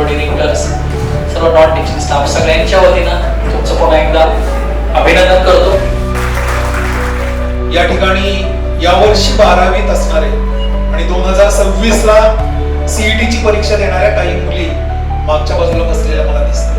सर्व डिरेक्टर्स, सर्व non teaching staff सगळ्यांच्या वतीनं तुमचं पुन्हा एकदा अभिनंदन करतो. या ठिकाणी यावर्षी 12वीत असणारे आणि 2026 ला सीईटीची परीक्षा देणाऱ्या काही मुली मागच्या बाजूला बसलेल्या मला दिसतात.